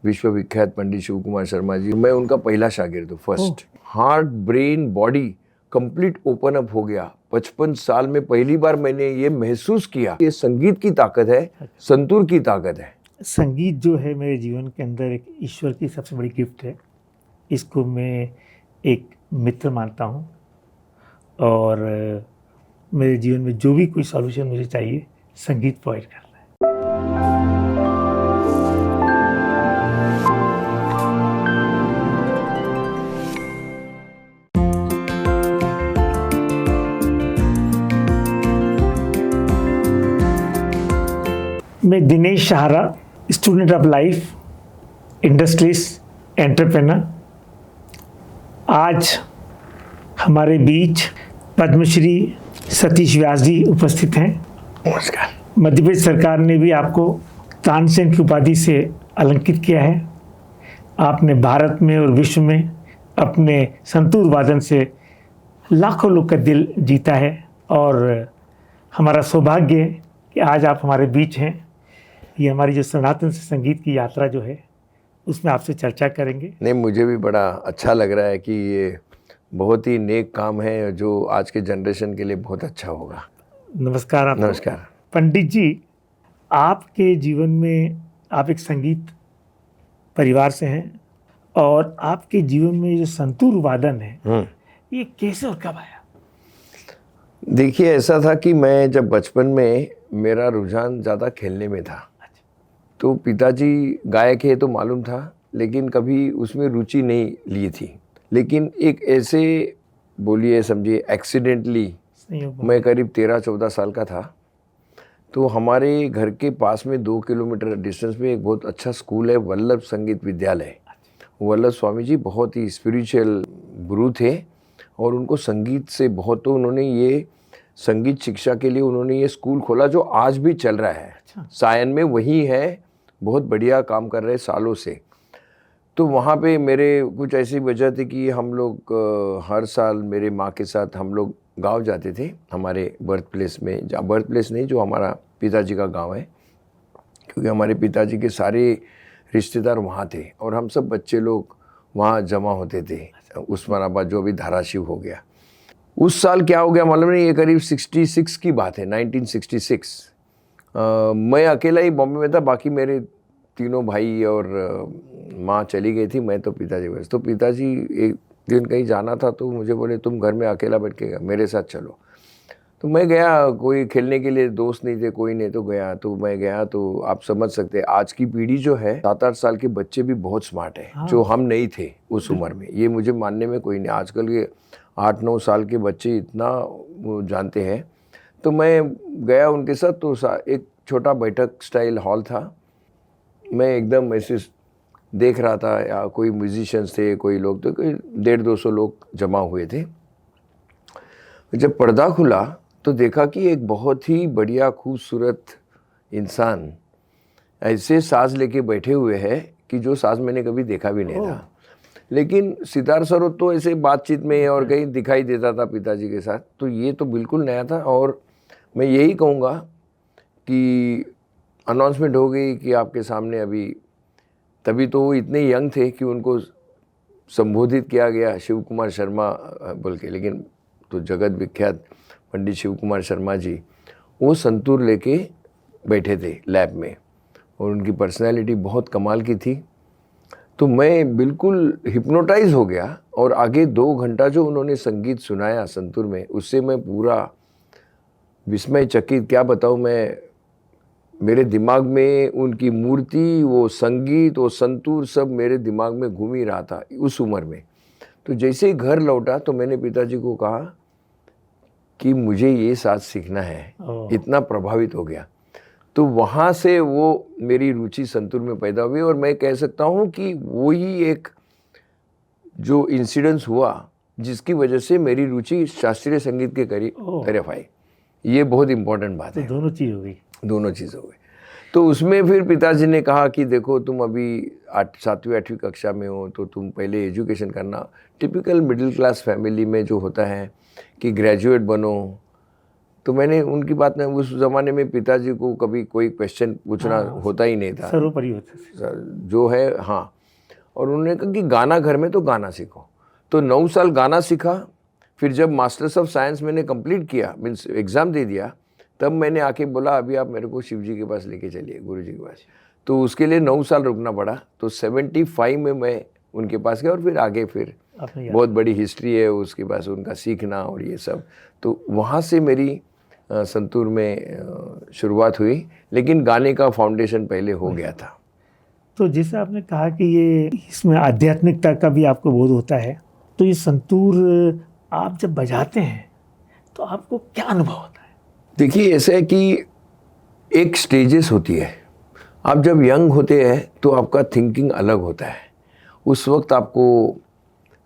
विश्वविख्यात पंडित शिव कुमार शर्मा जी, मैं उनका पहला शागिर्द हूँ, first. Heart brain body complete open up हो गया। 55 साल में पहली बार मैंने ये महसूस किया, ये संगीत की ताकत है, संतूर की ताकत है। संगीत जो है मेरे जीवन के अंदर एक ईश्वर की सबसे बड़ी गिफ्ट है। इसको मैं एक मित्र मानता हूँ और मेरे जीवन में जो भी कोई सॉल्यूशन मुझे चाहिए, संगीत प्रोवाइड करता है। मैं Dinesh Sahara, student of life, industries entrepreneur. आज हमारे बीच पद्मश्री सतीश व्यास जी उपस्थित हैं। नमस्कार। मध्य प्रदेश सरकार ने भी आपको तानसेन की उपाधि से अलंकित किया है। आपने भारत में और विश्व में अपने संतूर वादन से लाखों लोग का दिल जीता है और हमारा सौभाग्य है कि आज आप हमारे बीच हैं। ये हमारी जो सनातन से संगीत की यात्रा जो है उसमें आपसे चर्चा करेंगे। नहीं, मुझे भी बड़ा अच्छा लग रहा है कि ये बहुत ही नेक काम है जो आज के जनरेशन के लिए बहुत अच्छा होगा। नमस्कार आपको। नमस्कार। पंडित जी, आपके जीवन में आप एक संगीत परिवार से हैं और आपके जीवन में जो संतूर वादन है ये कैसे और कब आया? देखिए, ऐसा था कि मैं जब बचपन में, मेरा रुझान ज़्यादा खेलने में था। तो पिताजी गायक है तो मालूम था, लेकिन कभी उसमें रुचि नहीं ली थी। लेकिन एक ऐसे बोलिए समझिए एक्सीडेंटली मैं करीब 13-14 साल का था, तो हमारे घर के पास में 2 किलोमीटर डिस्टेंस में एक बहुत अच्छा स्कूल है, वल्लभ संगीत विद्यालय। वल्लभ स्वामी जी बहुत ही स्पिरिचुअल गुरु थे और उनको संगीत से बहुत, तो उन्होंने ये संगीत शिक्षा के लिए उन्होंने ये स्कूल खोला जो आज भी चल रहा है। सायन में वही है, बहुत बढ़िया काम कर रहे सालों से। तो वहाँ पे मेरे कुछ ऐसी वजह थी कि हम लोग हर साल मेरे माँ के साथ हम लोग गांव जाते थे, हमारे बर्थ प्लेस में, जहाँ बर्थ प्लेस नहीं, जो हमारा पिताजी का गांव है, क्योंकि हमारे पिताजी के सारे रिश्तेदार वहाँ थे और हम सब बच्चे लोग वहाँ जमा होते थे। उस्मानाबाद जो अभी धाराशिव हो गया। उस साल क्या हो गया मालूम नहीं, ये करीब 66 की बात है, 1966। मैं अकेला ही बॉम्बे में था, बाकी मेरे तीनों भाई और माँ चली गई थी, मैं तो पिताजी बस। तो पिताजी एक दिन कहीं जाना था तो मुझे बोले तुम घर में अकेला बैठ के मेरे साथ चलो। तो मैं गया, कोई खेलने के लिए दोस्त नहीं थे, कोई नहीं, तो गया। तो मैं गया तो आप समझ सकते हैं आज की पीढ़ी जो है, 7-8 साल के बच्चे भी बहुत स्मार्ट है। जो हम नहीं थे उस उम्र में, ये मुझे मानने में कोई नहीं। आजकल के 8-9 साल के बच्चे इतना वो जानते हैं। तो मैं गया उनके साथ, तो एक छोटा बैठक स्टाइल हॉल था। मैं एकदम ऐसे देख रहा था, या कोई म्यूजिशियंस थे, कोई लोग, तो कोई 150-200 लोग जमा हुए थे। जब पर्दा खुला तो देखा कि एक बहुत ही बढ़िया खूबसूरत इंसान ऐसे साज लेके बैठे हुए हैं कि जो साज मैंने कभी देखा भी नहीं था। लेकिन सितार सरोद तो ऐसे बातचीत में और कहीं दिखाई देता था पिताजी के साथ, तो ये तो बिल्कुल नया था। और मैं यही कहूँगा कि अनाउंसमेंट हो गई कि आपके सामने अभी, तभी तो वो इतने यंग थे कि उनको संबोधित किया गया शिव कुमार शर्मा बोल के, लेकिन तो जगत विख्यात पंडित शिव कुमार शर्मा जी वो संतूर लेके बैठे थे लैब में और उनकी पर्सनैलिटी बहुत कमाल की थी। तो मैं बिल्कुल हिप्नोटाइज हो गया और आगे 2 घंटा जो उन्होंने संगीत सुनाया संतूर में, उससे मैं पूरा विस्मय चकित, क्या बताऊँ मैं। मेरे दिमाग में उनकी मूर्ति, वो संगीत, वो संतूर सब मेरे दिमाग में घूम ही रहा था उस उम्र में। तो जैसे ही घर लौटा तो मैंने पिताजी को कहा कि मुझे ये साज सीखना है। इतना प्रभावित हो गया। तो वहाँ से वो मेरी रुचि संतूर में पैदा हुई और मैं कह सकता हूँ कि वो ही एक जो इंसिडेंस हुआ जिसकी वजह से मेरी रुचि शास्त्रीय संगीत के तरफ आई। ये बहुत इम्पोर्टेंट बात है। दोनों चीज़ हो गई। दोनों चीज़ हो गई। तो उसमें फिर पिताजी ने कहा कि देखो तुम अभी 7वीं-8वीं कक्षा में हो, तो तुम पहले एजुकेशन करना। टिपिकल मिडिल क्लास फैमिली में जो होता है कि ग्रेजुएट बनो, तो मैंने उनकी बात में, उस ज़माने में पिताजी को कभी कोई क्वेश्चन पूछना होता ही नहीं था, सर्वोपरि होते थे। जो है, हाँ। और उन्होंने कहा कि गाना घर में तो गाना सीखो। तो 9 साल गाना सीखा। फिर जब मास्टर्स ऑफ साइंस मैंने कंप्लीट किया, मीन्स एग्ज़ाम दे दिया, तब मैंने आके बोला अभी आप मेरे को शिव जी के पास लेके चलिए, गुरु जी के पास। तो उसके लिए 9 साल रुकना पड़ा। तो 75 में मैं उनके पास गया और फिर आगे फिर बहुत बड़ी हिस्ट्री है उसके पास, उनका सीखना और ये सब। तो वहाँ से मेरी संतूर में शुरुआत हुई, लेकिन गाने का फाउंडेशन पहले हो गया था। तो जैसे आपने कहा कि ये इसमें आध्यात्मिकता का भी आपको बोध होता है, तो ये संतूर आप जब बजाते हैं तो आपको क्या अनुभव होता है? देखिए, ऐसा है कि एक स्टेजेस होती है। आप जब यंग होते हैं तो आपका थिंकिंग अलग होता है। उस वक्त आपको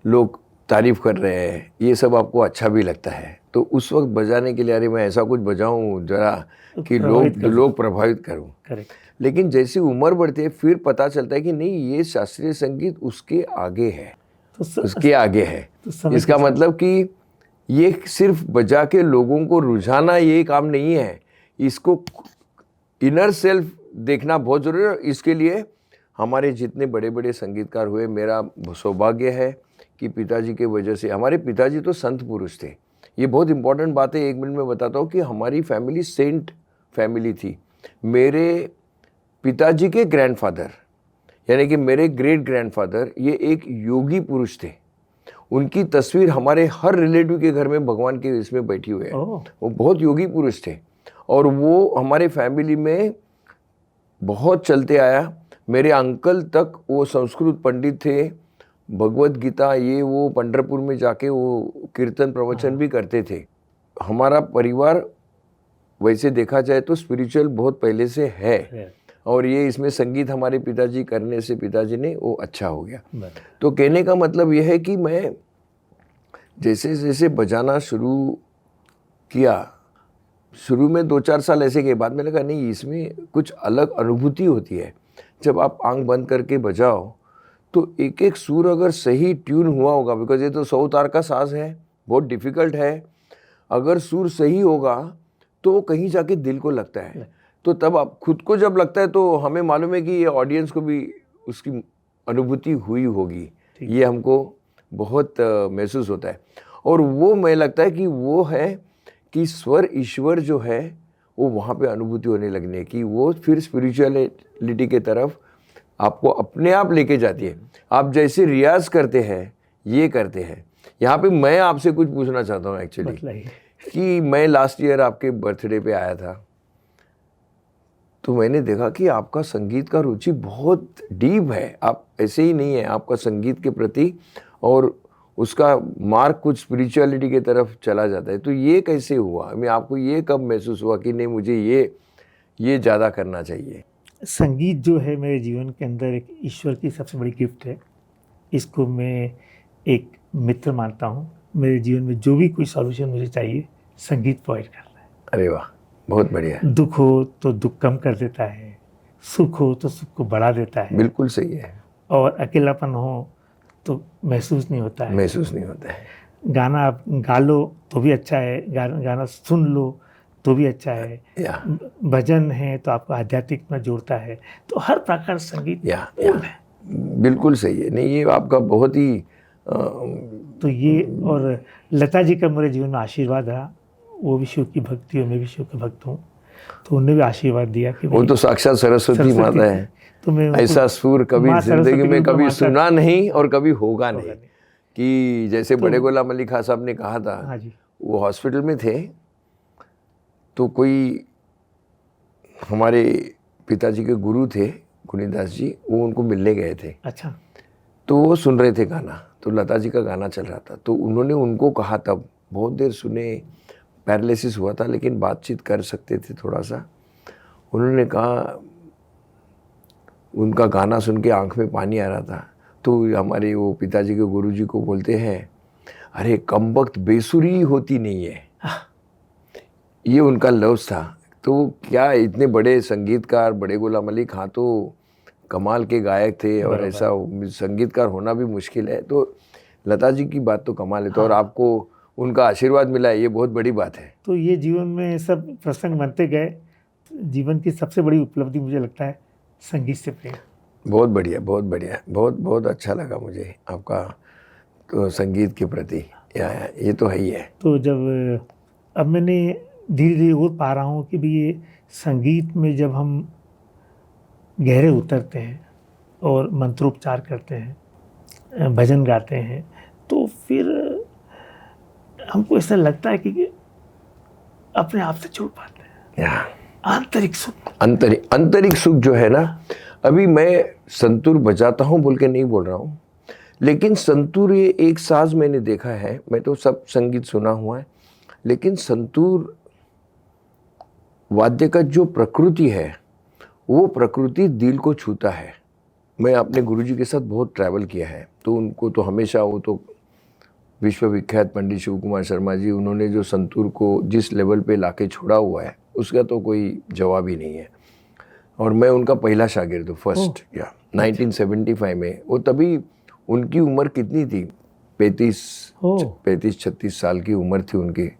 लोग तारीफ़ कर रहे हैं, ये सब आपको अच्छा भी लगता है। तो उस वक्त बजाने के लिए, अरे मैं ऐसा कुछ बजाऊं जरा कि लोग प्रभावित करूं। करेक्ट। लेकिन जैसी उम्र बढ़ती है फिर पता चलता है कि नहीं, ये शास्त्रीय संगीत उसके आगे है, उसके आगे है। इसका मतलब कि ये सिर्फ बजा के लोगों को रुझाना ये काम नहीं है, इसको इनर सेल्फ देखना बहुत ज़रूरी है। इसके लिए हमारे जितने बड़े बड़े संगीतकार हुए, मेरा सौभाग्य है कि पिताजी के वजह से, हमारे पिताजी तो संत पुरुष थे। ये बहुत इंपॉर्टेंट बात है, 1 मिनट में बताता हूँ कि हमारी फैमिली सेंट फैमिली थी। मेरे पिताजी के ग्रैंडफादर, यानी कि मेरे ग्रेट ग्रैंडफादर, ये एक योगी पुरुष थे। उनकी तस्वीर हमारे हर रिलेटिव के घर में भगवान के इसमें बैठी हुई है। वो बहुत योगी पुरुष थे और वो हमारे फैमिली में बहुत चलते आया। मेरे अंकल तक वो संस्कृत पंडित थे, भगवत गीता ये वो पंढरपुर में जाके वो कीर्तन प्रवचन भी करते थे। हमारा परिवार वैसे देखा जाए तो स्पिरिचुअल बहुत पहले से है और ये इसमें संगीत हमारे पिताजी करने से पिताजी ने वो अच्छा हो गया। तो कहने का मतलब यह है कि मैं जैसे जैसे बजाना शुरू किया, शुरू में 2-4 साल ऐसे के बाद मैंने कहा नहीं, इसमें कुछ अलग अनुभूति होती है। जब आप आंख बंद करके बजाओ तो एक एक सुर अगर सही ट्यून हुआ होगा, बिकॉज ये तो 100 तार का साज है, बहुत डिफ़िकल्ट है। अगर सुर सही होगा तो कहीं जाके दिल को लगता है। तो तब आप खुद को जब लगता है तो हमें मालूम है कि ये ऑडियंस को भी उसकी अनुभूति हुई होगी, ये हमको बहुत महसूस होता है। और वो मैं लगता है कि वो है कि स्वर ईश्वर जो है वो वहाँ पे अनुभूति होने लगने की, वो फिर स्पिरिचुअलिटी के तरफ आपको अपने आप लेके जाती है। आप जैसे रियाज करते हैं, ये करते हैं। यहाँ पे मैं आपसे कुछ पूछना चाहता हूँ एक्चुअली, कि मैं लास्ट ईयर आपके बर्थडे पे आया था, तो मैंने देखा कि आपका संगीत का रुचि बहुत डीप है। आप ऐसे ही नहीं है, आपका संगीत के प्रति और उसका मार्ग कुछ स्पिरिचुअलिटी की तरफ चला जाता है। तो ये कैसे हुआ? मैं आपको ये कब महसूस हुआ कि नहीं, मुझे ये ज़्यादा करना चाहिए? संगीत जो है मेरे जीवन के अंदर एक ईश्वर की सबसे बड़ी गिफ्ट है। इसको मैं एक मित्र मानता हूँ। मेरे जीवन में जो भी कोई सॉल्यूशन मुझे चाहिए, संगीत प्रोवाइड करता है। अरे वाह, बहुत बढ़िया। दुख हो तो दुख कम कर देता है, सुख हो तो सुख को बढ़ा देता है। बिल्कुल सही है। और अकेलापन हो तो महसूस नहीं होता है। महसूस नहीं होता है। गाना आप गा लो तो भी अच्छा है, गाना सुन लो तो भी अच्छा है, भजन है तो आपको आध्यात्मिक में जोड़ता है। तो हर प्रकार संगीत है। बिल्कुल सही है। नहीं, ये आपका बहुत ही तो ये, और लता जी का मेरे जीवन में आशीर्वाद रहा। वो भी शिव की भक्ति और मैं भी शिव का भक्त हूँ, तो उन्होंने भी आशीर्वाद दिया कि वो तो साक्षात सरस्वती माता है। तो मैं ऐसा सुर कभी जिंदगी में कभी सुना नहीं और कभी होगा नहीं। कि जैसे बड़े गुलाम अली खां साहब ने कहा था, हाँ जी, वो हॉस्पिटल में थे तो कोई हमारे पिताजी के गुरु थे गुनीदास जी, वो उनको मिलने गए थे। अच्छा। तो वो सुन रहे थे गाना, तो लता जी का गाना चल रहा था, तो उन्होंने उनको कहा, तब बहुत देर सुने, पैरालिसिस हुआ था लेकिन बातचीत कर सकते थे थोड़ा सा। उन्होंने कहा, उनका गाना सुन के आँख में पानी आ रहा था, तो हमारे वो पिताजी के गुरुजी को बोलते हैं, अरे कमबख्त बेसुरी होती नहीं है। ये उनका लफ्ज़ था। तो क्या इतने बड़े संगीतकार, बड़े गुलाम अली खां तो कमाल के गायक थे और ऐसा संगीतकार होना भी मुश्किल है। तो लता जी की बात तो कमाल है। तो और आपको उनका आशीर्वाद मिला है, ये बहुत बड़ी बात है। तो ये जीवन में सब प्रसंग बनते गए। जीवन की सबसे बड़ी उपलब्धि मुझे लगता है संगीत से प्रेम। बहुत बढ़िया, बहुत बढ़िया, बहुत बहुत अच्छा लगा मुझे आपका तो संगीत के प्रति, ये तो है ही है। तो जब अब मैंने धीरे धीरे वो पा रहा हूँ कि भी ये संगीत में जब हम गहरे उतरते हैं और मंत्रोपचार करते हैं, भजन गाते हैं, तो फिर हमको ऐसा लगता है कि अपने आप से जुड़ पाते हैं। आंतरिक सुख, आंतरिक सुख जो है ना, अभी मैं संतूर बजाता हूँ बोल के नहीं बोल रहा हूँ, लेकिन संतूर ये एक साज मैंने देखा है। मैं तो सब संगीत सुना हुआ है, लेकिन संतूर वाद्य का जो प्रकृति है, वो प्रकृति दिल को छूता है। मैं अपने गुरुजी के साथ बहुत ट्रैवल किया है, तो उनको तो हमेशा, वो तो विश्वविख्यात पंडित शिव कुमार शर्मा जी, उन्होंने जो संतूर को जिस लेवल पे लाके छोड़ा हुआ है, उसका तो कोई जवाब ही नहीं है। और मैं उनका पहला शागिर्द हूँ, फर्स्ट, या 1975 में। वो तभी उनकी उम्र कितनी थी, 35-36 साल की उम्र थी उनकी,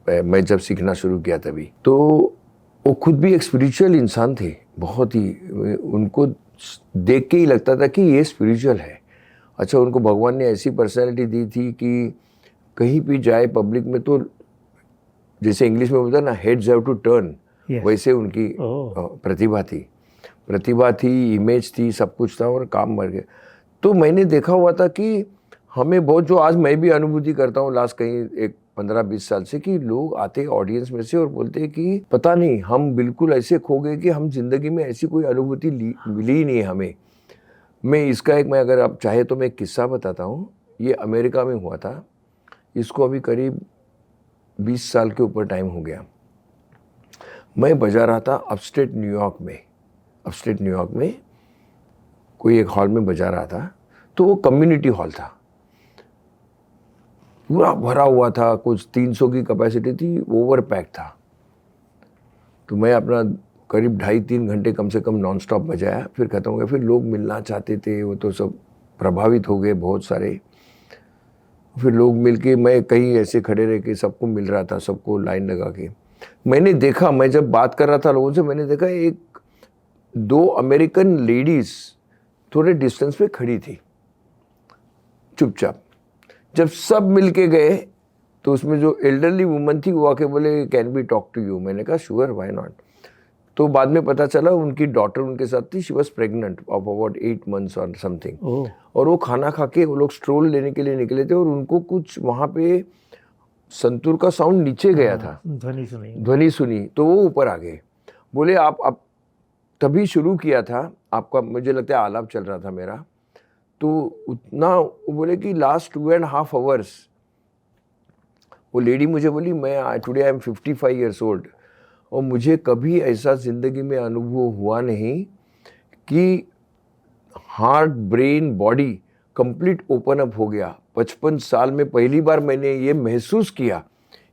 मैं जब सीखना शुरू किया तभी। तो वो खुद भी एक स्पिरिचुअल इंसान थे, बहुत ही, उनको देख के ही लगता था कि ये स्पिरिचुअल है। अच्छा, उनको भगवान ने ऐसी पर्सनैलिटी दी थी कि कहीं भी जाए पब्लिक में तो जैसे इंग्लिश में बोलता है ना, हेड्स हैव टू टर्न, वैसे उनकी प्रतिभा थी, इमेज थी, सब कुछ था, और काम मर गए। तो मैंने देखा हुआ था कि हमें बहुत, जो आज मैं भी अनुभूति करता हूँ लास्ट कहीं एक 15-20 साल से, कि लोग आते ऑडियंस में से और बोलते हैं कि पता नहीं, हम बिल्कुल ऐसे खो गए कि हम जिंदगी में ऐसी कोई अनुभूति मिली ही नहीं हमें। मैं अगर आप चाहे तो मैं एक किस्सा बताता हूँ। ये अमेरिका में हुआ था, इसको अभी करीब 20 साल के ऊपर टाइम हो गया। मैं बजा रहा था अपस्टेट न्यूयॉर्क में कोई एक हॉल में बजा रहा था। तो वो कम्युनिटी हॉल था, पूरा भरा हुआ था, कुछ 300 की कैपेसिटी थी, ओवर पैक था। तो मैं अपना करीब 2.5-3 घंटे कम से कम नॉन स्टॉप बजाया, फिर ख़त्म हो गया। फिर लोग मिलना चाहते थे, वो तो सब प्रभावित हो गए बहुत सारे। फिर लोग मिलके, मैं कहीं ऐसे खड़े रह के सबको मिल रहा था, सबको लाइन लगा के। मैंने देखा, मैं जब बात कर रहा था लोगों से, मैंने देखा 1-2 अमेरिकन लेडीज़ थोड़े डिस्टेंस पे खड़ी थी चुपचाप। जब सब मिलके गए तो उसमें जो एल्डरली वुमन थी वो आके बोले, can be talk to you. मैंने कहा श्योर, व्हाई नॉट। तो बाद में पता चला उनकी डॉटर उनके साथ थी, she was pregnant of about 8 months और समथिंग। और वो खाना खा के वो लोग स्ट्रोल लेने के लिए निकले थे, और उनको कुछ वहाँ पे संतूर का साउंड नीचे गया था, ध्वनि सुनी, तो वो ऊपर आ गए। बोले आप तभी शुरू किया था आपका, मुझे लगता है आलाप चल रहा था मेरा, तो उतना, वो बोले कि लास्ट 2.5 आवर्स, वो लेडी मुझे बोली, मैं today I am 55 years old, और मुझे कभी ऐसा ज़िंदगी में अनुभव हुआ नहीं कि heart, brain, body complete open up हो गया। 55 साल में पहली बार मैंने ये महसूस किया।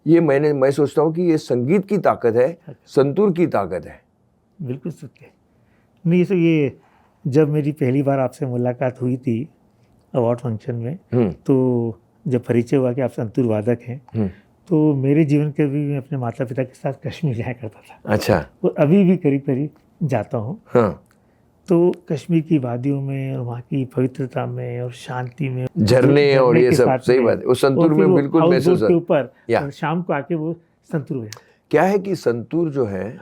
मैं सोचता हूँ कि ये संगीत की ताकत है, संतूर की ताकत है। बिल्कुल सत्य। नहीं, तो ये जब मेरी पहली बार आपसे मुलाकात हुई थी अवार्ड फंक्शन में, तो जब परिचय हुआ कि आप संतूर वादक हैं, तो मेरे जीवन के भी मैं अपने माता पिता के साथ कश्मीर जाया करता था। अच्छा। और अभी भी करीब करीब जाता हूँ। हाँ। तो कश्मीर की वादियों में और वहाँ की पवित्रता में और शांति में, झरने और ये सब, सही बात है, वो संतूर में बिल्कुल महसूस के ऊपर शाम को आके वो संतूर हो जाता। क्या है कि संतूर जो है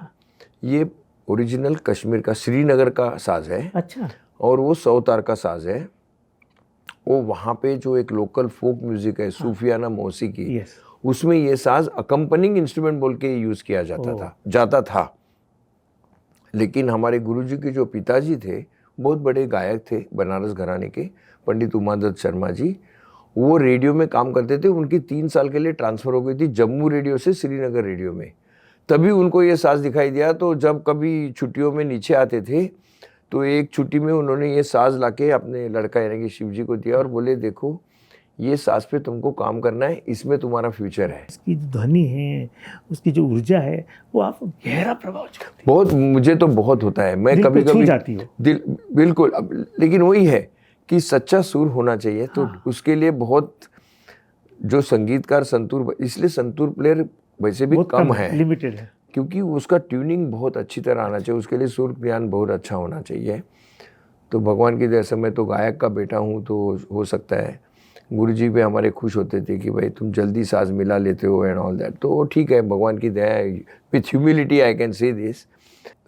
ये ओरिजिनल कश्मीर का, श्रीनगर का साज है। अच्छा। और वो सौतार का साज है। वो वहाँ पे जो एक लोकल फोक म्यूजिक है, सूफियाना मौसीकी, उसमें ये साज अकम्पनिंग इंस्ट्रूमेंट बोल के यूज़ किया जाता था। लेकिन हमारे गुरुजी के जो पिताजी थे, बहुत बड़े गायक थे, बनारस घराने के, पंडित उमादत्त शर्मा जी, वो रेडियो में काम करते थे। उनकी 3 साल के लिए ट्रांसफ़र हो गई थी जम्मू रेडियो से श्रीनगर रेडियो में। तभी उनको ये साज दिखाई दिया। तो जब कभी छुट्टियों में नीचे आते थे, तो एक छुट्टी में उन्होंने ये साज लाके अपने लड़का यानी कि शिव जी को दिया और बोले, देखो ये साज पे तुमको काम करना है, इसमें तुम्हारा फ्यूचर है। इसकी जो ध्वनि है, उसकी जो ऊर्जा है, वो आप गहरा प्रभाव छोड़ती है। बहुत, मुझे तो बहुत होता है, मैं कभी-कभी जाती हो दिल, बिल्कुल। लेकिन वही है कि सच्चा सुर होना चाहिए। तो उसके लिए बहुत जो संगीतकार संतूर, इसलिए संतूर प्लेयर वैसे भी बहुत कम है, लिमिटेड है। क्योंकि उसका ट्यूनिंग बहुत अच्छी तरह आना चाहिए, उसके लिए सुर ज्ञान बहुत अच्छा होना चाहिए। तो भगवान की दया से मैं तो गायक का बेटा हूँ, तो हो सकता है गुरुजी पे हमारे खुश होते थे कि भाई तुम जल्दी साज मिला लेते हो एंड ऑल दैट। तो ठीक है, भगवान की दया है। With humility I can say this,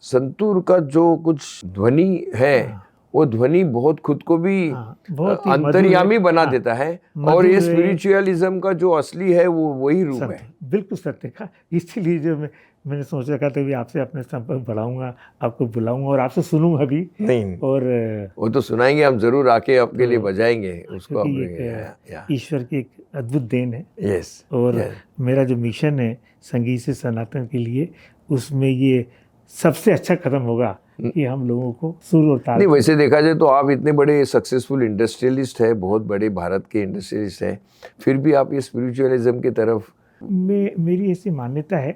santoor का जो कुछ ध्वनि है वो ध्वनि बहुत खुद को भी बहुत ही मधुर अंतर्यामी है। बना देता है, मधुर और ये है। स्पिरिचुअलिज्म का जो असली है वो वही रूप है। बिल्कुल सत्य का। इसीलिए जो मैंने सोच रखा था भी आपसे अपने संपर्क बढ़ाऊंगा, आपको बुलाऊंगा और आपसे सुनूंगा भी। नहीं, और वो तो सुनाएंगे हम जरूर, आके आपके लिए बजाएंगे उसको। एक ईश्वर की एक अद्भुत देन है। यस। और मेरा जो मिशन है संगीत से सनातन के लिए, उसमें ये सबसे अच्छा कदम होगा कि हम लोगों को सुर और ताल। नहीं, वैसे देखा जाए तो आप इतने बड़े सक्सेसफुल इंडस्ट्रियलिस्ट हैं, बहुत बड़े भारत के इंडस्ट्रियलिस्ट हैं, फिर भी आप ये स्पिरिचुअलिज्म की तरफ। मेरी ऐसी मान्यता है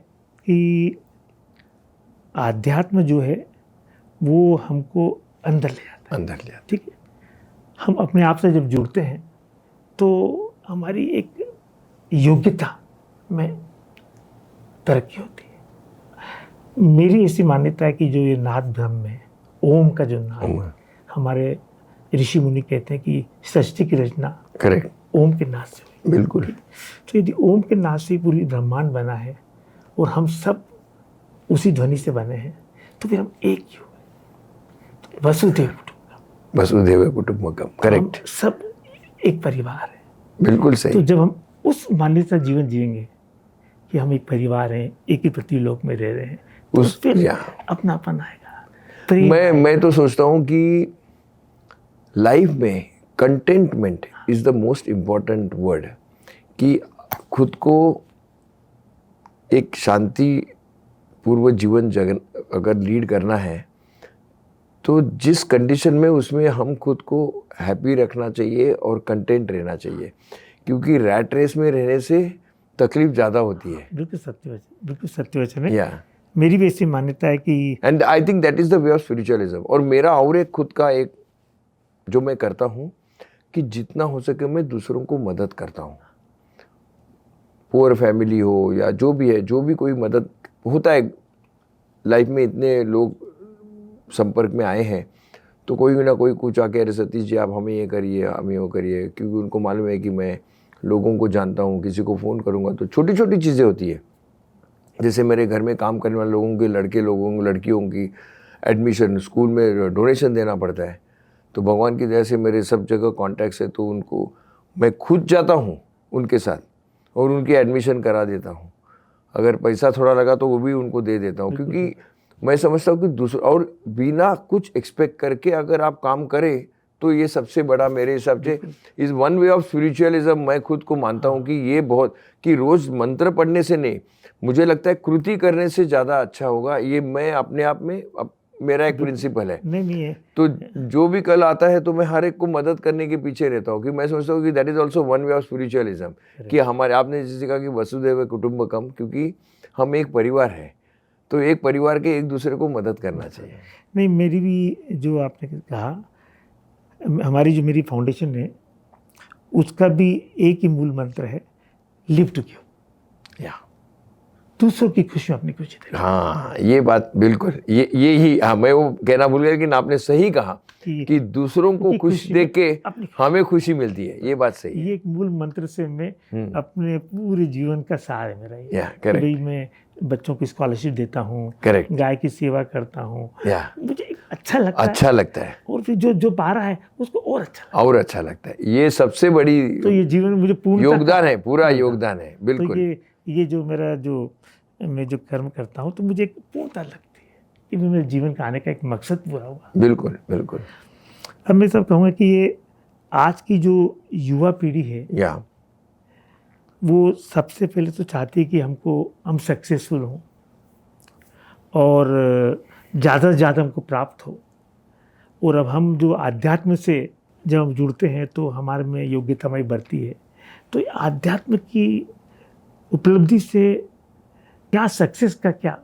कि आध्यात्म जो है वो हमको अंदर ले आता है। ठीक है, हम अपने आप से जब जुड़ते हैं तो हमारी एक योग्यता में तरक्की होती है। मेरी ऐसी मान्यता है कि जो ये नाद ब्रह्म है, ओम का जो नाद, हमारे ऋषि मुनि कहते हैं कि सृष्टि की रचना करेक्ट ओम के नाद से हुई। बिल्कुल। तो यदि ओम के नाद से पूरी ब्रह्मांड बना है और हम सब उसी ध्वनि से बने हैं, तो फिर हम एक ही हुए। वसुधैव कुटुंबकम। वसुधैव कुटुंबकम, करेक्ट। सब एक परिवार है। बिल्कुल सही। तो जब हम उस मान्यता जीवन जिएंगे कि हम एक परिवार हैं, एक ही पृथ्वी लोक में रह रहे हैं, तो फिर अपनापन आएगा। मैं तो सोचता हूँ कि लाइफ में contentment is the most important word, कि खुद को एक शांति पूर्व जीवन अगर लीड करना है तो जिस कंडीशन में उसमें हम खुद को हैप्पी रखना चाहिए और कंटेंट रहना चाहिए, क्योंकि रैट रेस में रहने से तकलीफ ज़्यादा होती है। बिल्कुल सत्य वचन है। मेरी भी ऐसी मान्यता है कि and I think that is the way of spiritualism. और मेरा और एक खुद का एक जो मैं करता हूँ कि जितना हो सके मैं दूसरों को मदद करता हूँ, पुअर फैमिली हो या जो भी है, जो भी कोई मदद होता है लाइफ में। इतने लोग संपर्क में आए हैं तो कोई ना कोई कुछ आके, अरे सतीश जी आप हमें ये करिए, हमें वो करिए, क्योंकि उनको मालूम है कि मैं लोगों को जानता हूँ, किसी को फ़ोन करूँगा तो छोटी छोटी चीज़ें होती है। जैसे मेरे घर में काम करने वाले लोगों के लड़कियों की एडमिशन, स्कूल में डोनेशन देना पड़ता है, तो भगवान की दया से मेरे सब जगह कॉन्टैक्ट्स है, तो उनको मैं खुद जाता हूँ उनके साथ और उनकी एडमिशन करा देता हूँ। अगर पैसा थोड़ा लगा तो वो भी उनको दे देता हूँ, क्योंकि मैं समझता हूँ कि दूसरा, और बिना कुछ एक्सपेक्ट करके अगर आप काम करें तो ये सबसे बड़ा मेरे हिसाब से is one way of spiritualism. मैं खुद को मानता हूँ कि ये बहुत, कि रोज़ मंत्र पढ़ने से नहीं, मुझे लगता है कृति करने से ज़्यादा अच्छा होगा। ये मैं अपने आप में मेरा एक प्रिंसिपल है। नहीं है। तो जो भी कल आता है तो मैं हर एक को मदद करने के पीछे रहता हूँ, कि मैं सोचता हूँ कि that is also one way of spiritualism, कि हमारे, आपने जैसे कहा कि वसुधैव कुटुंबकम, क्योंकि हम एक परिवार है, तो एक परिवार के एक दूसरे को मदद करना चाहिए। नहीं, मेरी भी जो आपने कहा, हमारी जो मेरी फाउंडेशन है उसका भी एक ही मूल मंत्र है, लिव टू गिव, या दूसरों की खुशी में अपनी खुशी देना। हाँ, ये बात बिल्कुल, ये ही, हाँ, मैं वो कहना भूल गया, लेकिन आपने सही कहा कि दूसरों को खुश देख के हमें खुशी मिलती है। ये बात सही है। ये एक मूल मंत्र से मैं अपने पूरे जीवन का सार है मेरा ये। करेक्ट। भाई मैं बच्चों को स्कॉलरशिप देता हूँ, करेक्ट, गाय की सेवा करता हूँ, मुझे अच्छा लगता है, और फिर जो पा रहा है उसको और अच्छा लगता है। ये सबसे बड़ी, तो ये जीवन में मुझे पूर्ण योगदान है, पूरा योगदान है। बिल्कुल। तो ये जो मेरा मैं जो कर्म करता हूँ तो मुझे एक पूर्णता लगती है कि मेरे जीवन का आने का एक मकसद पूरा हुआ। बिल्कुल बिल्कुल। अब मैं सब कहूँगा कि ये आज की जो युवा पीढ़ी है, वो सबसे पहले तो चाहती है कि हम सक्सेसफुल हों और ज़्यादा से ज़्यादा हमको प्राप्त हो। और अब हम जो अध्यात्म से जब हम जुड़ते हैं तो हमारे में योग्यता हमारी बढ़ती है। तो अध्यात्म की उपलब्धि से क्या सक्सेस का क्या?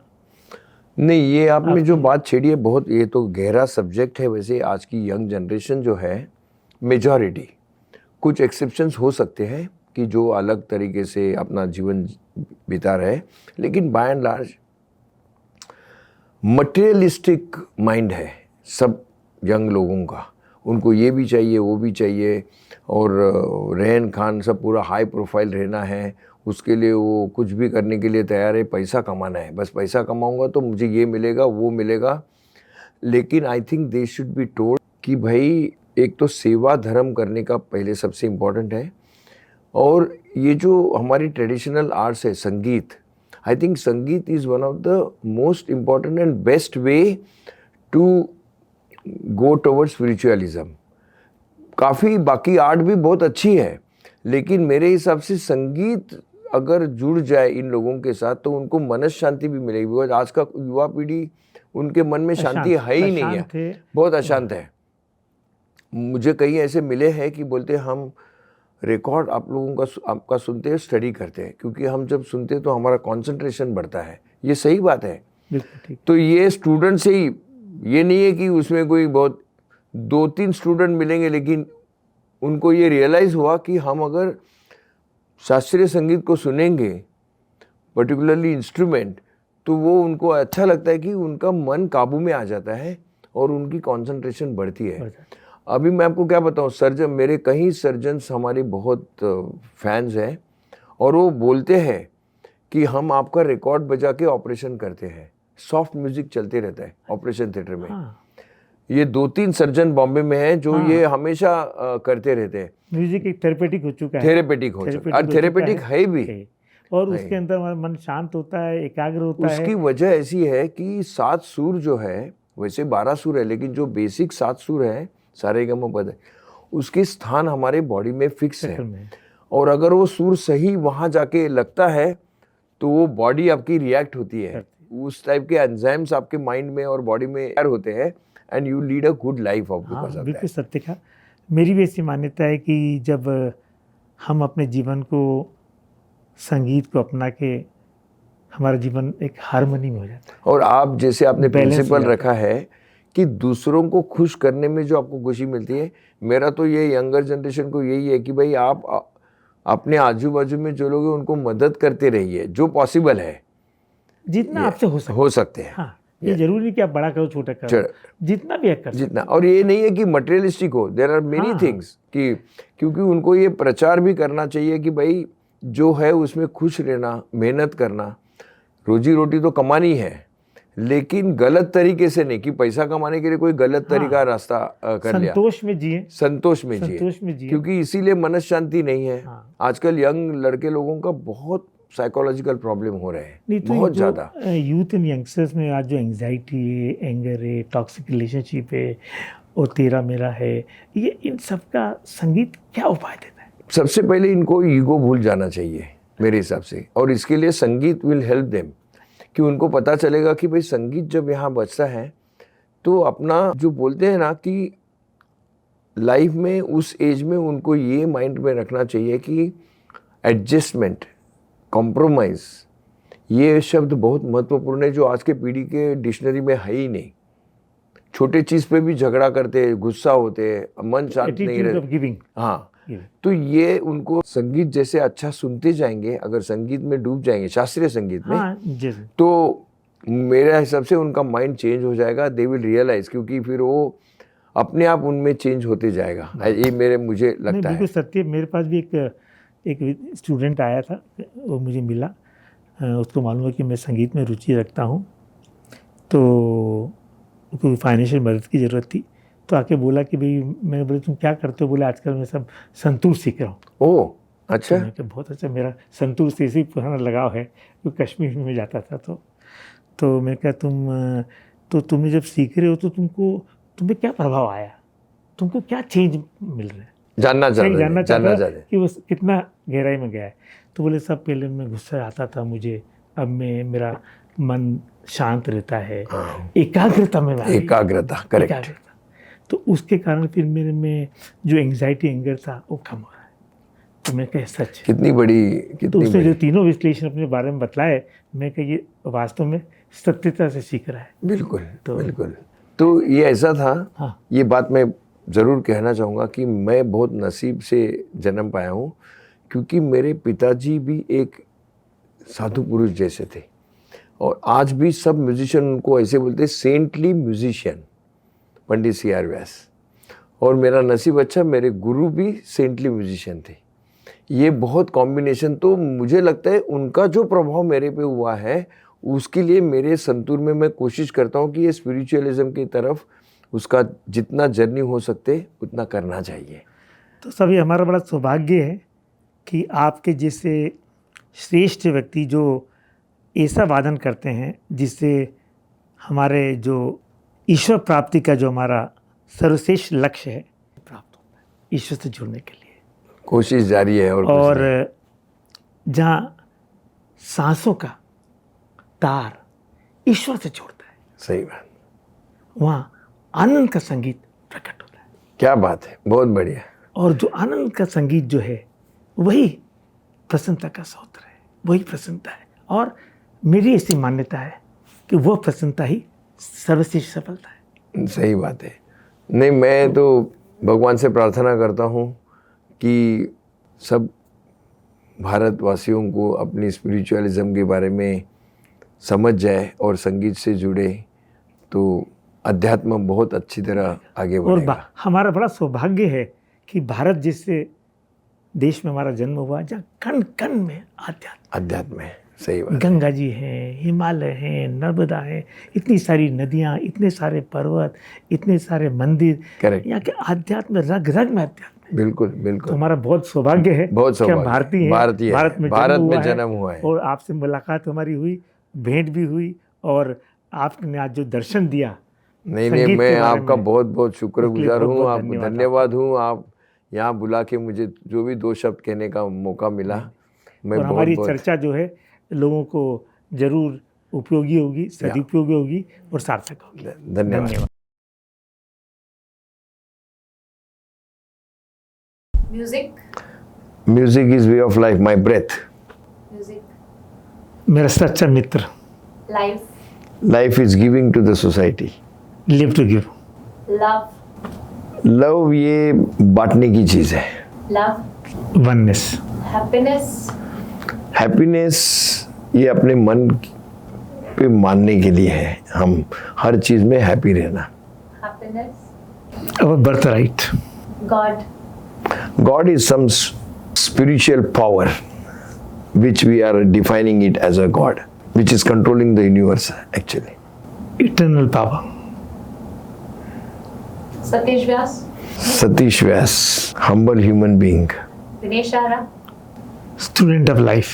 नहीं, ये आपने जो बात छेड़ी है बहुत, ये तो गहरा सब्जेक्ट है। वैसे आज की यंग जनरेशन जो है, मेजॉरिटी, कुछ एक्सेप्शंस हो सकते हैं, कि जो अलग तरीके से अपना जीवन बिता रहे, लेकिन by and large materialistic mind है सब यंग लोगों का। उनको ये भी चाहिए, वो भी चाहिए, और रहन खान सब पूरा हाई प्रोफाइल रहना है, उसके लिए वो कुछ भी करने के लिए तैयार है। पैसा कमाना है, बस पैसा कमाऊंगा तो मुझे ये मिलेगा, वो मिलेगा। लेकिन I think they should be told कि भाई एक तो सेवा धर्म करने का पहले सबसे इम्पोर्टेंट है, और ये जो हमारी ट्रेडिशनल आर्ट्स है संगीत, I think sangeet is one of the most important and best way to go toward spiritualism. काफ़ी बाकी आर्ट भी बहुत अच्छी है, लेकिन मेरे हिसाब से संगीत अगर जुड़ जाए इन लोगों के साथ तो उनको मनस शांति भी मिलेगी। बिकॉज आज का युवा पीढ़ी, उनके मन में शांति है ही नहीं है, बहुत अशांत है। मुझे कई ऐसे मिले हैं कि बोलते हम रिकॉर्ड आप लोगों का आपका सुनते हैं, स्टडी करते हैं, क्योंकि हम जब सुनते हैं तो हमारा कंसंट्रेशन बढ़ता है। ये सही बात है। तो ये स्टूडेंट से ही, ये नहीं है कि उसमें कोई बहुत 2-3 स्टूडेंट मिलेंगे, लेकिन उनको ये रियलाइज़ हुआ कि हम अगर शास्त्रीय संगीत को सुनेंगे, पर्टिकुलरली इंस्ट्रूमेंट, तो वो उनको अच्छा लगता है कि उनका मन काबू में आ जाता है और उनकी कंसंट्रेशन बढ़ती है। अभी मैं आपको क्या बताऊं, सर्जन, मेरे कई सर्जन्स हमारे बहुत फैंस हैं, और वो बोलते हैं कि हम आपका रिकॉर्ड बजा के ऑपरेशन करते हैं। सॉफ्ट म्यूजिक चलते रहता है ऑपरेशन थिएटर में। ये 2-3 सर्जन बॉम्बे में हैं जो ये हमेशा करते रहते हैं। म्यूजिक एक थेरेपेटिक हो चुका है, थेरेपेटिक हो चुका है, और थेरेपेटिक है भी, और उसके अंदर हमारा मन शांत होता है, एकाग्र होता है। उसकी वजह ऐसी है कि 7 सुर जो है, वैसे 12 सुर है, लेकिन जो बेसिक 7 सुर है, सारेगमपद, उसके स्थान हमारे बॉडी में फिक्स है, और अगर वो सुर सही वहाँ जाके लगता है तो वो बॉडी आपकी रिएक्ट होती है। उस टाइप के एंजाइम्स आपके माइंड में और बॉडी में तैयार होते हैं, and you lead a good life of because of बिल्कुल सत्य कहा। मेरी भी ऐसी मान्यता है कि जब हम अपने जीवन को, संगीत को अपना के, हमारा जीवन एक हार्मनी में हो जाता है। और आप जैसे आपने प्रिंसिपल रखा है कि दूसरों को खुश करने में जो आपको खुशी मिलती है, मेरा तो ये यंगर जनरेशन को यही है कि भाई आप अपने आजू बाजू में जो लोग हैं उनको मदद करते रहिए, जो पॉसिबल है, जितना आपसे हो सकते हैं। हाँ, ये जरूरी नहीं कि आप बड़ा करो छोटा करो, जितना भी कर जितना। और ये नहीं है कि मटेरियलिस्टिक हो, देयर आर मेनी थिंग्स, कि क्योंकि उनको ये प्रचार भी करना चाहिए कि भाई जो है उसमें खुश रहना, मेहनत करना, रोजी रोटी तो कमानी है, लेकिन गलत तरीके से नहीं कि पैसा कमाने के लिए कोई गलत तरीका रास्ता कर लिया। संतोष में जिए, संतोष में जिए, क्योंकि इसीलिए मनस शांति नहीं है। आजकल यंग लड़के लोगों का बहुत साइकोलॉजिकल प्रॉब्लम हो रहे हैं, तो बहुत ज़्यादा। यूथ एंड यंगस्टर्स में आज जो एंग्जाइटी है, एंगर है, टॉक्सिक रिलेशनशिप है, और तेरा मेरा है, ये इन सब का संगीत क्या उपाय देता है? सबसे पहले इनको ईगो भूल जाना चाहिए मेरे हिसाब से, और इसके लिए संगीत विल हेल्प देम, कि उनको पता चलेगा कि भाई संगीत जब यहाँ बजता है तो अपना जो बोलते हैं ना कि लाइफ में उस एज में उनको ये माइंड में रखना चाहिए कि एडजस्टमेंट, कॉम्प्रोमाइज़, ये शब्द बहुत महत्वपूर्ण है, जो आज के पीढ़ी के डिक्शनरी में है ही नहीं। छोटे चीज़ पे भी झगड़ा करते, गुस्सा होते, मन शांत नहीं रहते। हाँ, तो ये उनको संगीत जैसे अच्छा सुनते जाएंगे, अगर संगीत में डूब जाएंगे, शास्त्रीय संगीत में, तो मेरे हिसाब से उनका माइंड चेंज हो जाएगा। दे विल रियलाइज, क्योंकि फिर वो अपने आप उनमें चेंज होते जाएगा। ये मुझे लगता है। बिल्कुल सत्य। मेरे पास भी एक स्टूडेंट आया था, वो मुझे मिला, उसको मालूम है कि मैं संगीत में रुचि रखता हूँ, तो कोई फाइनेंशियल मदद की ज़रूरत थी, तो आके बोला कि भाई, मैंने बोला तुम क्या करते हो? बोले आजकल मैं सब संतूर सीख रहा हूँ। ओह अच्छा। तो बहुत अच्छा, मेरा संतूर से इसी पुराना लगाव है, क्योंकि कश्मीर में जाता था। तो मैंने कहा तुम जब सीख रहे हो तो तुम्हें क्या प्रभाव आया, तुमको क्या चेंज मिल रहा है? जानना चाहता कि वो कितना गहराई में गया है। तो बोले सब पहले में गुस्सा आता था मुझे, अब मेरा मन शांत रहता है, एकाग्रता में, एकाग्रता, करेक्ट। तो उसके कारण फिर मेरे में जो एंग्जाइटी, एंगर था, वो कम हो रहा है। तो मैं कहा सच, कितनी बड़ी तो उसने जो तीनों विश्लेषण अपने बारे में बताए, मैं कहा ये वास्तव में सत्यता से सीख रहा है। बिल्कुल, बिल्कुल। तो ये ऐसा था। हाँ। ये बात मैं ज़रूर कहना चाहूँगा कि मैं बहुत नसीब से जन्म पाया हूँ, क्योंकि मेरे पिताजी भी एक साधु पुरुष जैसे थे, और आज भी सब म्यूजिशियन उनको ऐसे बोलते, सेंटली म्यूजिशियन पंडित सी आर व्यास। और मेरा नसीब अच्छा, मेरे गुरु भी सेंटली म्यूजिशियन थे। ये बहुत कॉम्बिनेशन, तो मुझे लगता है उनका जो प्रभाव मेरे पे हुआ है, उसके लिए मेरे संतूर में मैं कोशिश करता हूँ कि ये स्पिरिचुअलिज्म की तरफ उसका जितना जर्नी हो सकते उतना करना चाहिए। तो सभी हमारा बड़ा सौभाग्य है कि आपके जैसे श्रेष्ठ व्यक्ति जो ऐसा वादन करते हैं जिससे हमारे जो ईश्वर प्राप्ति का जो हमारा सर्वश्रेष्ठ लक्ष्य है प्राप्त होता है, ईश्वर से जुड़ने के लिए कोशिश जारी है। और जहाँ सांसों का तार ईश्वर से जोड़ता है, सही बात, वहाँ आनंद का संगीत प्रकट होता है। क्या बात है, बहुत बढ़िया। और जो आनंद का संगीत जो है वही प्रसन्नता का स्रोत है, वही प्रसन्नता है। और मेरी ऐसी मान्यता है कि वह प्रसन्नता ही सर्वश्रेष्ठ सफलता है। सही बात है। नहीं, मैं तो भगवान से प्रार्थना करता हूँ कि सब भारतवासियों को अपनी स्पिरिचुअलिज्म के बारे में समझ जाए और संगीत से जुड़े, तो अध्यात्म बहुत अच्छी तरह आगे बढ़ेगा। और हमारा बड़ा सौभाग्य है कि भारत जैसे देश में हमारा जन्म हुआ जहाँ कण कण में अध्यात्म है। सही बात। गंगा जी हैं, हिमालय हैं, नर्मदा है, इतनी सारी नदियाँ, इतने सारे पर्वत, इतने सारे मंदिर। करेक्ट। यहाँ के अध्यात्म रग रग में अध्यात्म है। बिल्कुल बिल्कुल। तो हमारा बहुत सौभाग्य है, बहुत कि हम सौभाग्य, भारतीय हैं, भारत में जन्म हुआ है। और आपसे मुलाकात हमारी हुई, भेंट भी हुई, और आपने आज जो दर्शन दिया। नहीं, मैं आपका बहुत बहुत शुक्रगुजार हूँ। आप धन्यवाद हूँ। आप यहाँ बुला के मुझे जो भी 2 शब्द कहने का मौका मिला, मैं और बहुत हमारी चर्चा जो है लोगों को जरूर उपयोगी होगी, सदुपयोगी होगी और सार्थक होगी। धन्यवाद। Music is way of life, my breath. मेरा सच्चा मित्र। Life is giving to the society. Live to give. Love ये बांटने की चीज है। वननेस। हैप्पीनेस ये अपने मन पे मानने के लिए है, हम हर चीज में हैप्पी रहना। और birthright. God is some spiritual power which we are defining it as a God, which is controlling the universe actually. Eternal power. Satish Vyas, humble human being. Dinesh Ara, Student of life.